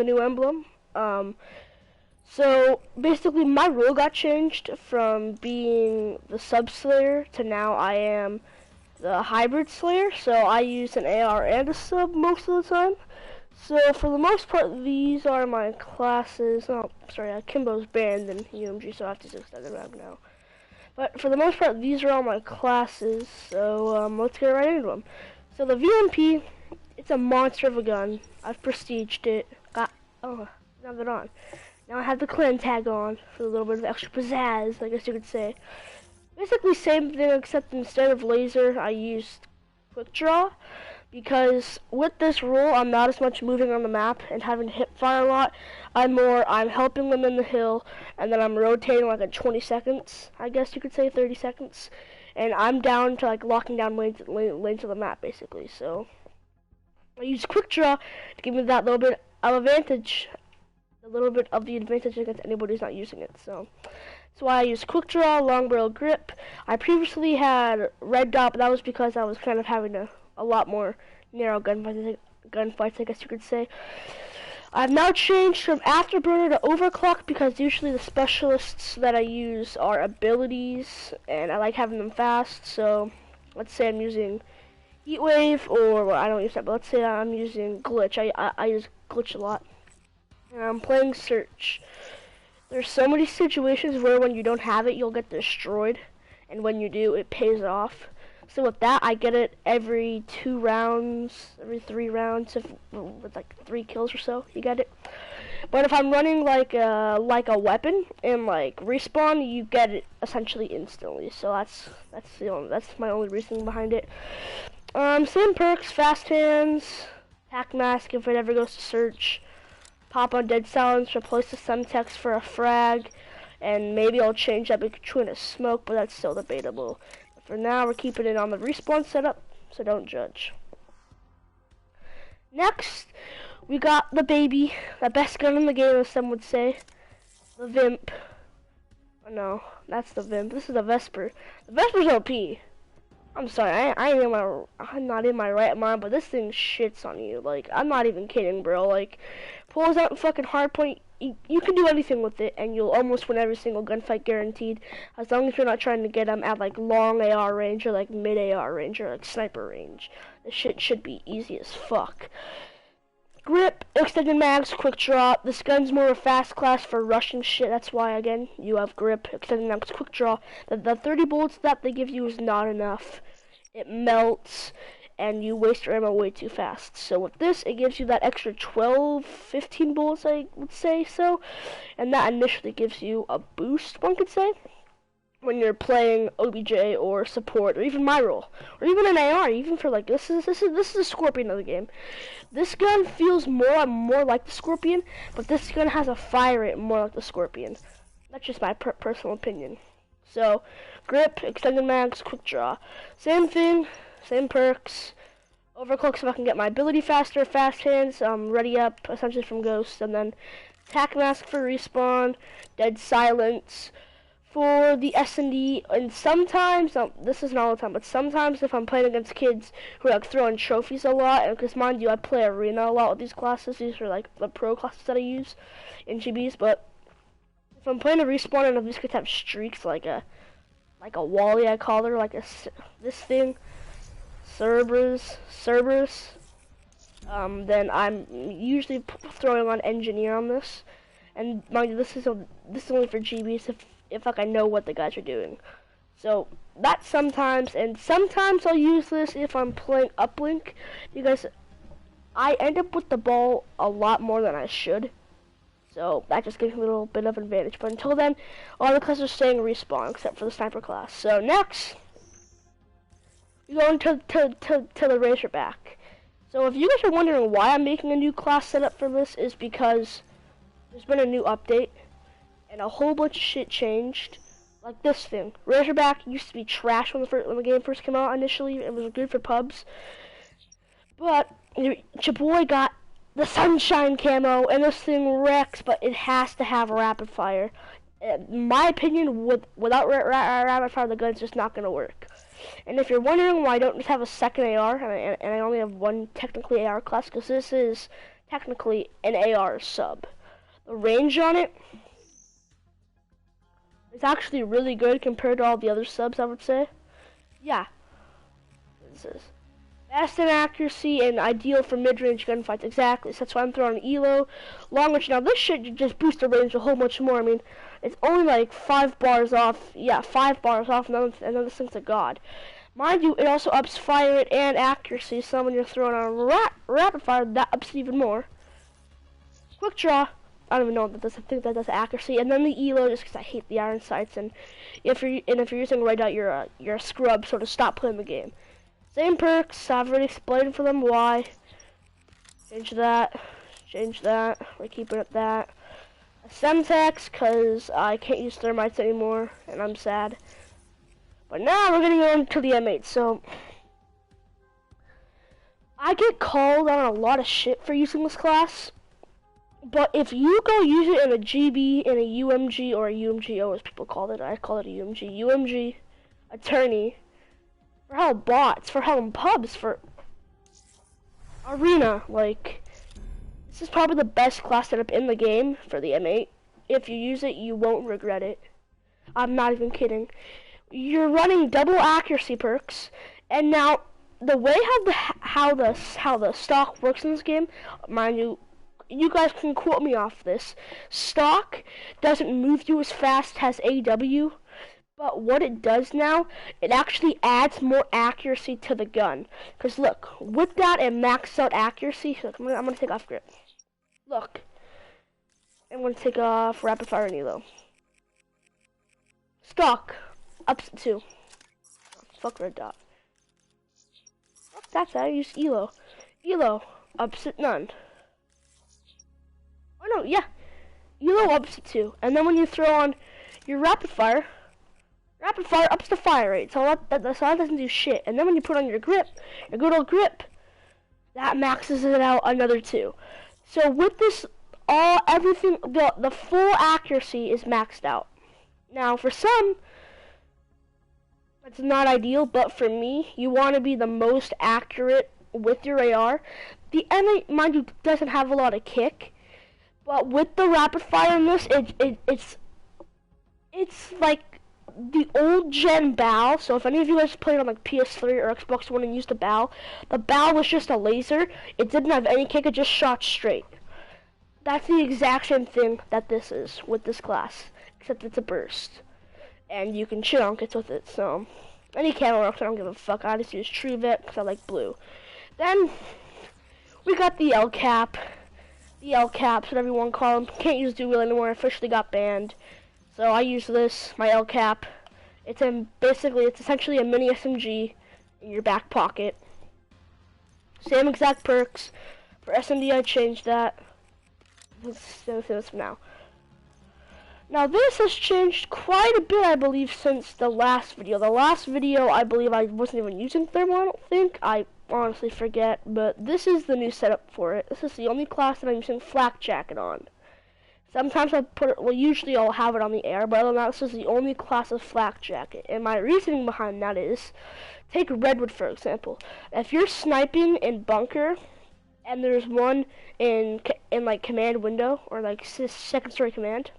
the new emblem. So basically my role got changed from being the sub slayer to now I am the hybrid slayer. So I use an AR and a sub most of the time. So for the most part, these are my classes. Oh, sorry, Kimbo's banned in UMG, so I have to just extend it back now. But for the most part, these are all my classes. So let's get right into them. So the VMP, it's a monster of a gun. I've prestiged it. Oh, now they're on. Now I have the clan tag on for a little bit of extra pizzazz, I guess you could say. Basically same thing, except instead of laser, I used quick draw. Because with this rule, I'm not as much moving on the map and having to hip fire a lot. I'm helping them in the hill, and then I'm rotating like at 20 seconds, I guess you could say 30 seconds. And I'm down to like locking down lanes of the map, basically. So I use quick draw to give me that little bit of advantage, a little bit of the advantage against anybody who's not using it. So that's why I use quick draw, long barrel grip. I previously had red dot, but that was because I was kind of having a lot more narrow gunfights, I guess you could say. I've now changed from afterburner to overclock because usually the specialists that I use are abilities, and I like having them fast. So let's say I'm using heat wave, or well, I don't use that, but let's say I'm using glitch. I use glitch a lot, and I'm playing search. There's so many situations where when you don't have it, you'll get destroyed, and when you do, it pays off. So with that, I get it every 2 rounds, every 3 rounds, with like 3 kills or so, you get it. But if I'm running like a weapon and like respawn, you get it essentially instantly. So that's my only reason behind it. Same perks, fast hands, hack mask if it ever goes to search, pop on dead silence, replace the semtex for a frag, and maybe I'll change that between a smoke, but that's still debatable. For now, we're keeping it on the respawn setup, so don't judge. Next, we got the baby, the best gun in the game, as some would say, the Vimp. Oh no, that's the Vimp. This is the Vesper. The Vesper's OP. I'm sorry, I'm not in my right mind, but this thing shits on you. Like, I'm not even kidding, bro. Like, pulls out fucking hardpoint. You can do anything with it, and you'll almost win every single gunfight guaranteed, as long as you're not trying to get them at like long AR range or like mid AR range or like sniper range. This shit should be easy as fuck. Grip, extended mags, quick draw. This gun's more of a fast class for rushing shit. That's why, again, you have grip, extended mags, quick draw. The 30 bullets that they give you is not enough. It melts, and you waste your ammo way too fast. So with this, it gives you that extra 12, 15 bullets, I would say so. And that initially gives you a boost, one could say, when you're playing OBJ or support, or even my role, or even an AR, even for like this is the Scorpion of the game. This gun feels more like the Scorpion, but this gun has a fire rate more like the Scorpion. That's just my personal opinion. So, grip, extended mags, quick draw, same thing, same perks. Overclock so I can get my ability faster, fast hands, ready up essentially from Ghost, and then attack mask for respawn, dead silence for the S&D, and sometimes, this isn't all the time, but sometimes if I'm playing against kids who are like throwing trophies a lot, and because mind you, I play arena a lot with these classes, these are like the pro classes that I use in GBs, but if I'm playing a respawn and if these kids have streaks like a Wally, I call her, like this thing, Cerberus, then I'm usually throwing on engineer on this, and mind you, this is only for GBs if like I know what the guys are doing. So that's sometimes, and sometimes I'll use this if I'm playing uplink, because I end up with the ball a lot more than I should. So that just gives me a little bit of advantage. But until then, all the classes are staying respawn except for the sniper class. So next, we go into the Razorback. So if you guys are wondering why I'm making a new class setup for this, is because there's been a new update and a whole bunch of shit changed. Like this thing, Razorback used to be trash when the game first came out. Initially, it was good for pubs, but your boy got the sunshine camo, and this thing wrecks, but it has to have rapid fire. In my opinion, without rapid fire, the gun's just not going to work. And if you're wondering why I don't just have a second AR, and I only have one technically AR class, because this is technically an AR sub. The range on it is actually really good compared to all the other subs, I would say. Yeah. This is best in accuracy and ideal for mid-range gunfights. Exactly. So that's why I'm throwing an ELO. Long range. Now this shit just boosts the range a whole bunch more. I mean, it's only like 5 bars off. Yeah, 5 bars off, and then this thing's a god. Mind you, it also ups fire rate and accuracy. So when you're throwing on rapid fire, that ups it even more. Quick draw. I don't even know what that does. I think that does accuracy. And then the ELO, just because I hate the iron sights. And if you're using red dot, you're a scrub. So to stop playing the game. Same perks. I've already explained for them why. Change that. Change that. We're keeping it that. Semtex, because I can't use thermites anymore, and I'm sad. But now we're getting on to the M8. So I get called on a lot of shit for using this class. But if you go use it in a GB, in a UMG, or a UMGO as people call it, I call it a UMG. UMG, attorney, for hell bots, for hell in pubs, for arena, like, this is probably the best class setup in the game for the M8. If you use it, you won't regret it. I'm not even kidding. You're running double accuracy perks, and now the way how the stock works in this game, mind you, you guys can quote me off this. Stock doesn't move you as fast as AW, but what it does now, it actually adds more accuracy to the gun. Cause look, with that and maxed out accuracy, look, I'm gonna take off grip. Look, I'm gonna take off rapid fire and ELO. Stock ups to 2. Oh, fuck red dot. Fuck that, I use ELO. ELO ups at none. Oh no, yeah. ELO ups to 2. And then when you throw on your rapid fire ups the fire rate. So that doesn't do shit. And then when you put on your grip, your good old grip, that maxes it out another 2. So with this, everything, the full accuracy is maxed out. Now for some, that's not ideal, but for me, you want to be the most accurate with your AR. The M8, mind you, doesn't have a lot of kick. But with the rapid fire in this, it's like the old gen BAL. So if any of you guys played on like PS3 or Xbox One and used the BAL was just a laser. It didn't have any kick, it just shot straight. That's the exact same thing that this is with this class, except it's a burst. And you can shoot on kits with it, so any camo works, I don't give a fuck. I just use True Vet because I like blue. Then we got the L cap. The L caps, whatever you want to call them. Can't use dual anymore. Officially got banned. So I use this, my L cap. It's essentially a mini SMG in your back pocket. Same exact perks. For SMD, I changed that. Let's do this for now. Now this has changed quite a bit, I believe, since the last video. The last video, I believe I wasn't even using thermal, I don't think. I honestly forget, but this is the new setup for it. This is the only class that I'm using flak jacket on. Sometimes I put it, well, usually I'll have it on the air, but other than that, this is the only class of flak jacket. And my reasoning behind that is, take Redwood for example. If you're sniping in bunker, and there's one in like command window, or like second story command,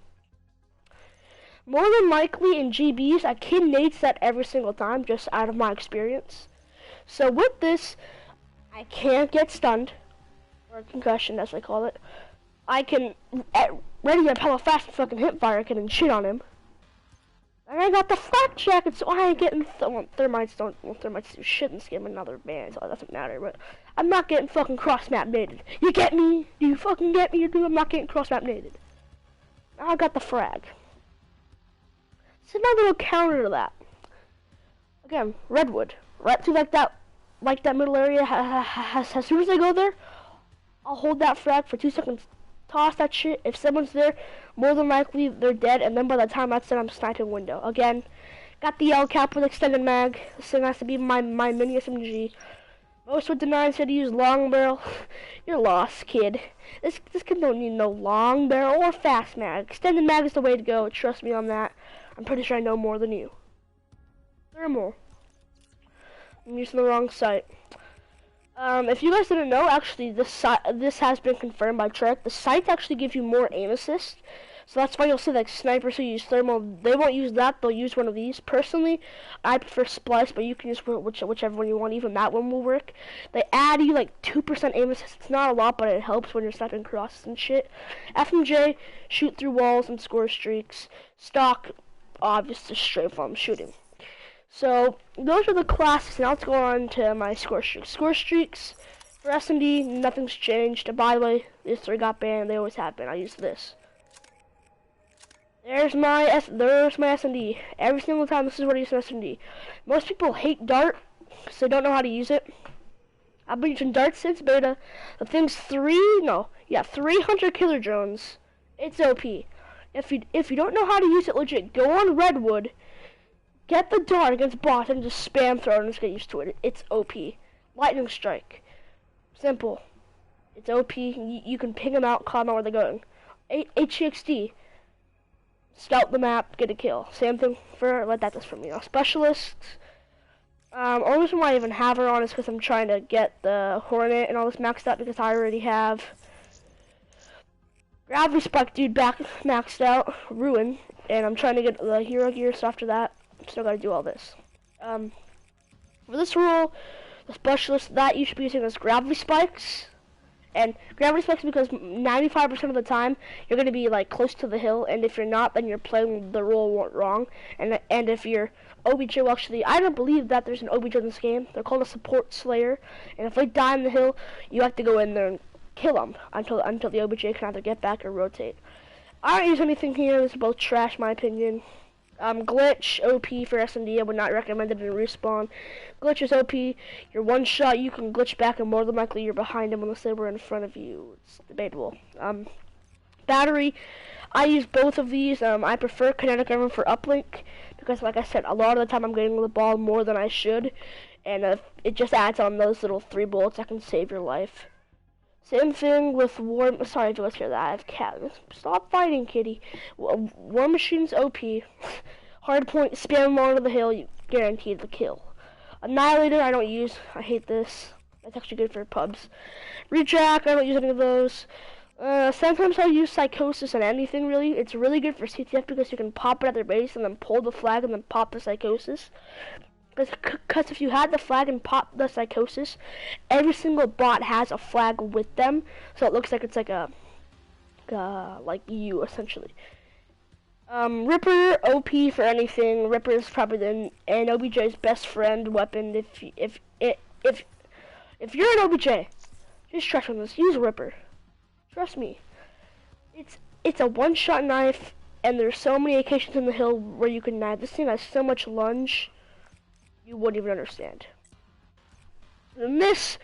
more than likely in GBs, a kid nades that every single time, just out of my experience. So with this, I can't get stunned, or concussion as I call it. I can ready up hella fast and fucking hip fire and shit on him. And I got the flak jacket, so I ain't getting thermites thermites do shit in this game, another band, so it doesn't matter, but I'm not getting fucking cross-map naded. You get me? Do you fucking get me? I'm not getting cross-map naded. Now I got the frag. So now little counter to that. Again, Redwood. Right to like that middle area. As soon as I go there, I'll hold that frag for 2 seconds. Toss that shit. If someone's there, more than likely they're dead. And then by the time that's done, I'm sniping window. Again, got the L cap with extended mag. This thing has to be my mini SMG. Most would deny and said to use long barrel. You're lost, kid. This kid don't need no long barrel or fast mag. Extended mag is the way to go. Trust me on that. I'm pretty sure I know more than you. Thermal. I'm using the wrong site. If you guys didn't know, actually, this has been confirmed by Trek. The sights actually give you more aim assist, so that's why you'll see like snipers who use thermal. They won't use that; they'll use one of these. Personally, I prefer splice, but you can use whichever one you want. Even that one will work. They add you like 2% aim assist. It's not a lot, but it helps when you're sniping crosses and shit. FMJ, shoot through walls and score streaks. Stock, obviously straight from shooting. So, those are the classes. Now let's go on to my score streaks. Score streaks, for S&D, nothing's changed. By the way, these 3 got banned. They always have been. I use this. There's my S&D. Every single time, this is what I use in S&D. Most people hate Dart, because they don't know how to use it. I've been using Dart since beta. The thing's 300 killer drones. It's OP. If you don't know how to use it legit, go on Redwood. Get the Dart against bots and just spam throw and just get used to it. It's OP. Lightning Strike. Simple. It's OP. You can ping them out, call them out where they're going. HCXD. Scout the map, get a kill. Same thing for, what that does for me. Now, Specialists. Only reason why I even have her on is because I'm trying to get the Hornet and all this maxed out because I already have Gravity Spike dude maxed out, Ruin, and I'm trying to get the hero gear, so after that, still gotta do all this. For this rule, the specialist that you should be using is Gravity Spikes. And Gravity Spikes because 95% of the time, you're gonna be like close to the hill, and if you're not, then you're playing the rule wrong. And if you're OBJ, well actually, I don't believe that there's an OBJ in this game. They're called a support slayer, and if they die in the hill, you have to go in there and kill them until the OBJ can either get back or rotate. I don't use anything here. This is both trash, my opinion. Glitch, OP for S&D. I would not recommend it in respawn. Glitch is OP. You're one shot, you can glitch back, and more than likely you're behind them unless they were in front of you. It's debatable. Battery, I use both of these. I prefer kinetic armor for uplink because, like I said, a lot of the time I'm getting the ball more than I should, and it just adds on those little 3 bullets that can save your life. Same thing with sorry if you guys hear that, I have cat. Stop fighting, kitty. War Machine's OP. Hardpoint, spam them onto the hill, you guaranteed the kill. Annihilator, I don't use. I hate this. That's actually good for pubs. Retract, I don't use any of those. Sometimes I'll use Psychosis on anything, really. It's really good for CTF because you can pop it at their base and then pull the flag and then pop the Psychosis. Because if you had the flag and pop the Psychosis, every single bot has a flag with them, so it looks like it's like like you essentially. Ripper, OP for anything. Ripper is probably an OBJ's best friend weapon. If you're an OBJ, just trust on this. Use Ripper. Trust me. It's a one-shot knife, and there's so many occasions in the hill where you can knife. This thing has so much lunge. You wouldn't even understand. And this,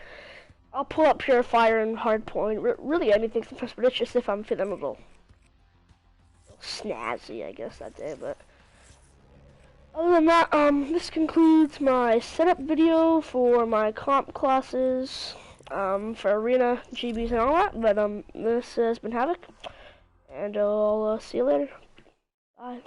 I'll pull up Purifier and Hardpoint. Really anything sometimes, but it's just if I'm feeling a little snazzy, I guess, that day. But other than that, this concludes my setup video for my comp classes, for Arena, GBs, and all that. But this has been Havoc, and I'll see you later. Bye.